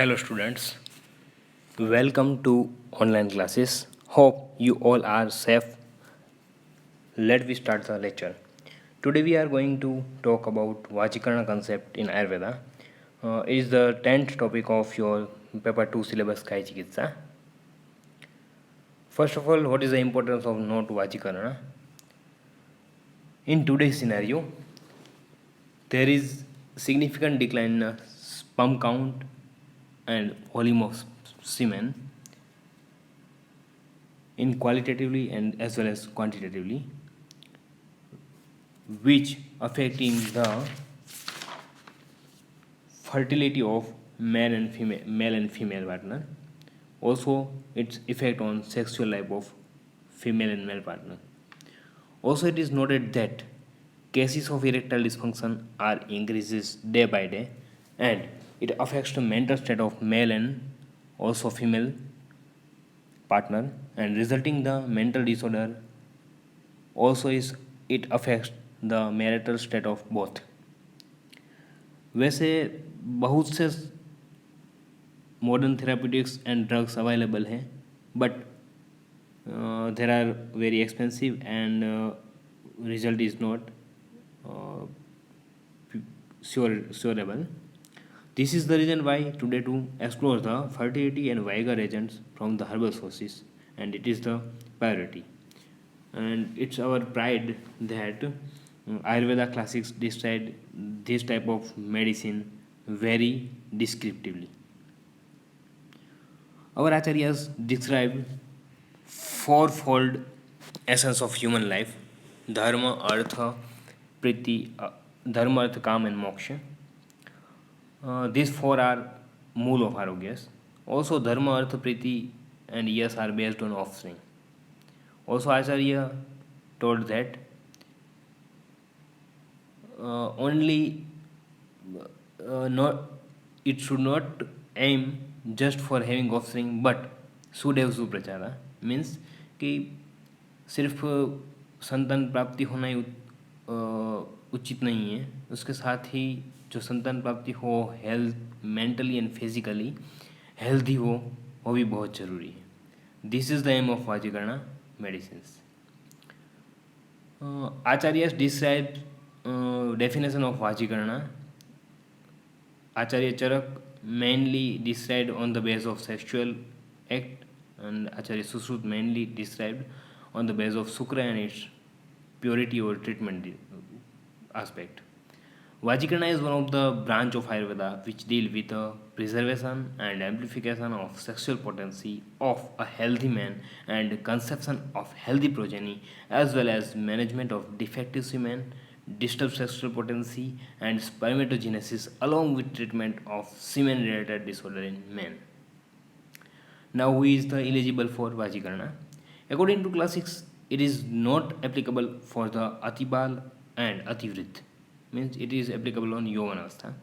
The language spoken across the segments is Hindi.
Hello, students. Welcome to online classes. Hope you all are safe. Let me start the lecture. Today we are going to talk about Vachikarana concept in Ayurveda. It is the 10th topic of your paper 2 syllabus Kai Chikitsa. First of all, what is the importance of note Vachikarana? In today's scenario, there is significant decline in sperm count and volume of semen in qualitatively and as well as quantitatively, which affecting the fertility of male and female partner. Also, its effect on sexual life of female and male partner. Also, it is noted that cases of erectile dysfunction are increases day by day, and it affects the mental state of male and also female partner, and resulting the mental disorder also is it affects the marital state of both. वैसे बहुत से modern therapeutics and drugs available हैं, but there are very expensive and result is not surable. This is the reason why today to explore the fertility and vigor agents from the herbal sources, and it is the priority. And it's our pride that Ayurveda classics describe this type of medicine very descriptively. Our acharyas describe fourfold essence of human life: dharma, artha, priti, dharma, artha, kam, and moksha. These four are mool of arogyas. Also, dharma, artha, priti, and yas are based on offspring. Also, Acharya told that only not it should not aim just for having offspring, but सुदेव सुप्रचारा मीन्स कि सिर्फ संतान प्राप्ति होना ही उचित नहीं है, उसके साथ ही जो संतान प्राप्ति हो health mentally and physically healthy हो वो भी बहुत ज़रूरी है. This is the aim of वाजीकरणा medicines. Acharyas described definition of Vachikarana. Acharya Charak mainly described on the basis of sexual act, and Acharya Susrut mainly described on the basis of Sukra and its purity or treatment aspect. Vachikarana is one of the branch of Ayurveda which deal with the preservation and amplification of sexual potency of a healthy man and conception of healthy progeny, as well as management of defective semen, disturbed sexual potency, and spermatogenesis, along with treatment of semen-related disorder in men. Now, who is the eligible for Vachikarana? According to classics, it is not applicable for the Atibal and Ativrit. Means it is applicable on Yovanavastha.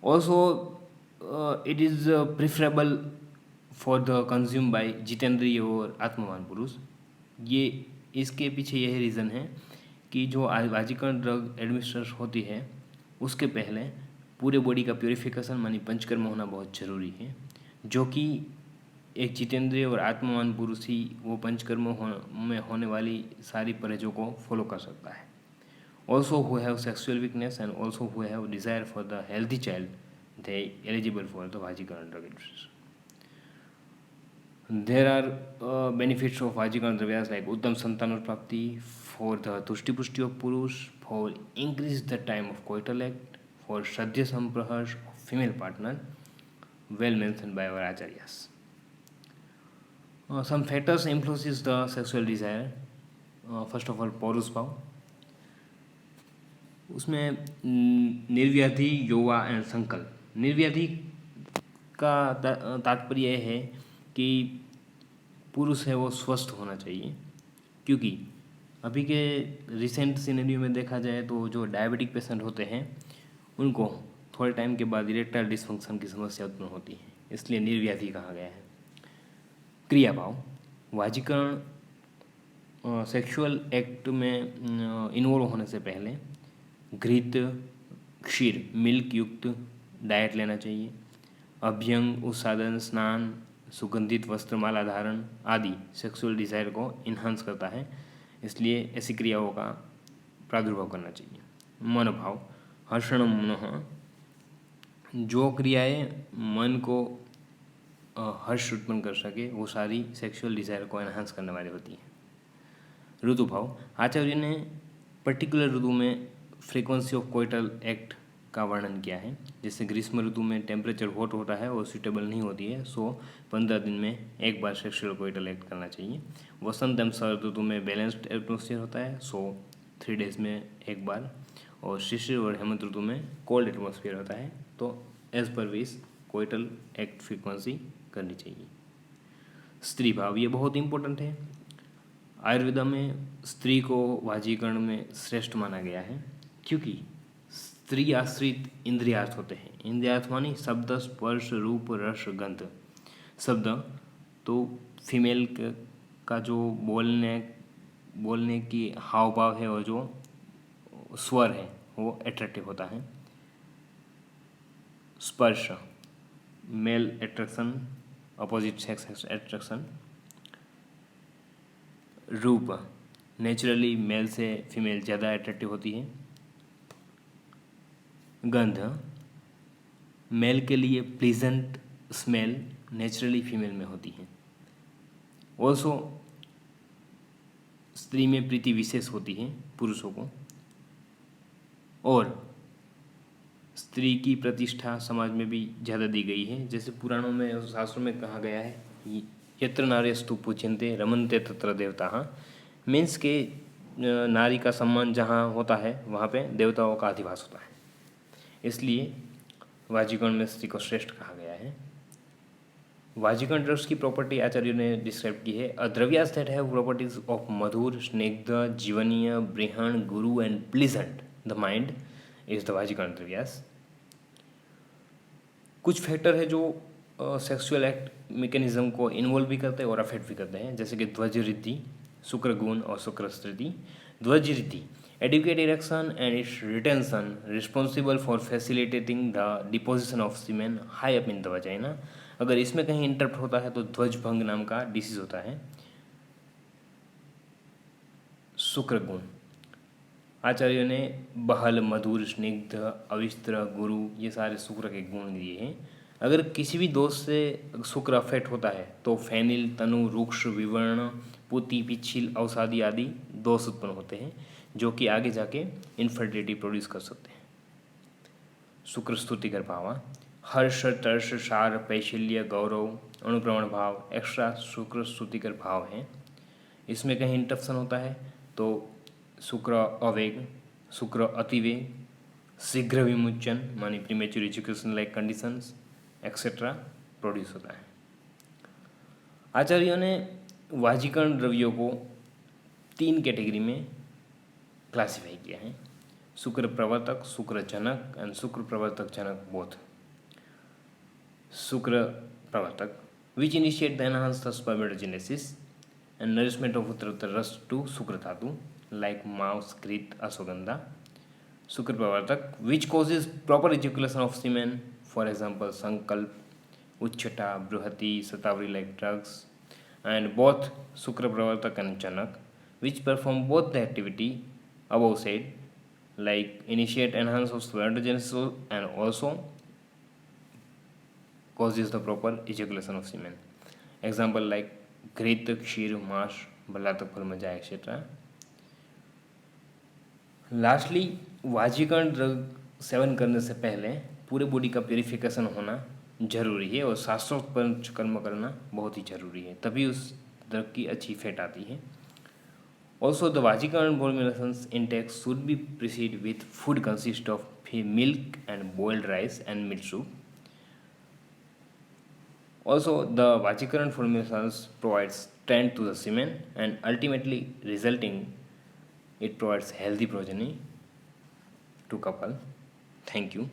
Also, it is preferable for the consumed by जितेंद्रिय और आत्मवान पुरुष. ये इसके पीछे यही रीज़न है कि जो वाजिकरण ड्रग एडमिनिस्ट्रेशन होती है उसके पहले पूरे बॉडी का प्योरीफिकेशन मानी पंचकर्म होना बहुत ज़रूरी है, जो कि एक जितेंद्रिय और आत्मवान पुरुष ही वो पंचकर्म में होने वाली सारी परहेजों को फॉलो कर सकता है. Also, who have sexual weakness and also who have desire for the healthy child, they eligible for the Vachikarana drug administration. There are benefits of Vachikarana dravyas like Uttam Santanor Prapti, for the Tushti Pushti of Purush, for increase the time of coital act, for Shradhya Sampraharsh of female partner, well mentioned by our Acharyas. Some factors influences the sexual desire. First of all, Porus Bhav. उसमें निर्व्याधि, योवा एंड संकल्प. निर्व्याधि का तात्पर्य यह है कि पुरुष है वो स्वस्थ होना चाहिए, क्योंकि अभी के रिसेंट सिनेरियो में देखा जाए तो जो डायबिटिक पेशेंट होते हैं उनको थोड़े टाइम के बाद इरेक्टाइल डिस्फंक्शन की समस्या उत्पन्न होती है, इसलिए निर्व्याधि कहा गया है. क्रियाभाव. वाजिकरण सेक्सुअल एक्ट में इन्वॉल्व होने से पहले घृत, क्षीर, मिल्क युक्त डाइट लेना चाहिए. अभ्यंग, उत्सादन, स्नान, सुगंधित वस्त्रमाला धारण आदि सेक्सुअल डिज़ायर को इन्हांस करता है, इसलिए ऐसी क्रियाओं का प्रादुर्भाव करना चाहिए। मनोभाव, हर्षण मनः, जो क्रियाएं मन को हर्ष उत्पन्न कर सके वो सारी सेक्सुअल डिज़ायर को एनहांस करने वाली होती हैं। ऋतुभाव, आचार्य ने पर्टिकुलर ऋतु में फ्रीक्वेंसी ऑफ कोइटल एक्ट का वर्णन किया है। जैसे ग्रीष्म ऋतु में टेम्परेचर हॉट होता है और सूटेबल नहीं होती है, सो 15 दिन में एक बार सेक्सुअल कोइटल एक्ट करना चाहिए। वसंत एवं शरद ऋतु में बैलेंस्ड एटमोसफियर होता है, सो 3 डेज में एक बार। और शिशिर और हेमंत ऋतु में कोल्ड एटमोसफियर होता है, तो as per wish coital act frequency करनी चाहिए। स्त्री भाव, ये बहुत इंपॉर्टेंट है। आयुर्वेदा में स्त्री को वाजीकरण में श्रेष्ठ माना गया है, क्योंकि स्त्री आश्रित इंद्रियार्थ होते हैं। इंद्रियार्थ मानी शब्द, स्पर्श, रूप, रस, गंध। शब्द तो फीमेल का जो बोलने की हाव भाव है और जो स्वर है वो अट्रैक्टिव होता है। स्पर्श, male attraction, opposite sex attraction. रूप, नेचुरली मेल से फीमेल ज़्यादा अट्रैक्टिव होती है। गंध, मेल के लिए प्लीजेंट स्मेल नेचुरली फीमेल में होती है। ऑल्सो स्त्री में प्रीति विशेष होती है पुरुषों को, और स्त्री की प्रतिष्ठा समाज में भी ज़्यादा दी गई है। जैसे पुराणों में और शास्त्रों में कहा गया है, यत्र नार्यस्तु पूज्यन्ते रमन्ते तत्र देवताः, मीन्स के नारी का सम्मान जहाँ होता है वहाँ पे देवताओं का अधिवास होता है, इसलिए वाजीकरण में स्त्री को श्रेष्ठ कहा गया है। वाजीकरण ड्रग्स की प्रॉपर्टी आचार्यों ने डिस्क्राइब की है। द्रव्यास दैट हैव प्रॉपर्टीज ऑफ मधुर, स्निग्ध, जीवनीय, बृहण, गुरु and pleasant the mind is the वाजीकरण द्रव्यास। कुछ फैक्टर है जो सेक्सुअल एक्ट मैकेनिज्म को इन्वॉल्व भी करते हैं और अफेक्ट भी करते हैं, जैसे कि ध्वज रिद्धि, शुक्र गुण और शुक्र स्थिति। ध्वज Riddhi, adequate erection and its retention responsible for facilitating the deposition of semen high up in the vagina। अगर इसमें कहीं इंटरप्ट होता है तो ध्वज भंग नाम का डिसीज होता है। शुक्र गुण, आचार्यों ने बहल, मधुर, स्निग्ध, अविस्त्र, गुरु ये सारे शुक्र के गुण दिए हैं। अगर किसी भी दोष से शुक्र अफेक्ट होता है तो फैनिल, तनु, रुक्ष, विवर्ण, पुति, पिछिल, अवसादी आदि दोष उत्पन्न होते हैं, जो कि आगे जाके इनफर्टिलिटी प्रोड्यूस कर सकते हैं। शुक्र स्तुतिकर भाव, हर्ष, तर्ष, सार, पैशल्य, गौरव, अनुप्रवण भाव एक्स्ट्रा शुक्र स्तुतिकर भाव हैं। इसमें कहीं इंटरप्शन होता है तो शुक्र अवेग, शुक्र अतिवेग, शीघ्र विमुचन मानी premature education like conditions etcetera produce होता है। आचार्यों ने वाजीकरण द्रव्यों को 3 कैटेगरी में क्लासिफाई किया है, शुक्र प्रवर्तक, शुक्र जनक एंड शुक्र प्रवर्तक जनक बोथ। शुक्र प्रवर्तक which initiate the enhanced spermatogenesis and nourishment of उत्तरोत्तर रस टू शुक्र धातु लाइक माउस, घृत, अश्वगंधा। शुक्र प्रवर्तक which causes proper ejaculation of semen, for example संकल्प, उच्छटा, बृहति, शतावरी लाइक ड्रग्स। एंड बोथ शुक्र प्रवर्तक एंड जनक which perform both the activity above said, like initiate, enhance of spermatogenesis and also causes the proper ejaculation of semen. Example like घृत, क्षीर, मांस, बलातक फल, मजा एक्सेट्रा। लास्टली वाजीकरण ड्रग सेवन करने से पहले पूरे बॉडी का प्योरीफिकेशन होना जरूरी है और शास्त्रोक्त पंचकर्म करना बहुत ही जरूरी है, तभी उस ड्रग की अच्छी इफेक्ट आती है। Also, the Vajikaran formulations intake should be preceded with food consist of milk and boiled rice and meat soup. Also, the Vajikaran formulations provides strength to the semen and ultimately resulting it provides healthy progeny to couple. Thank you.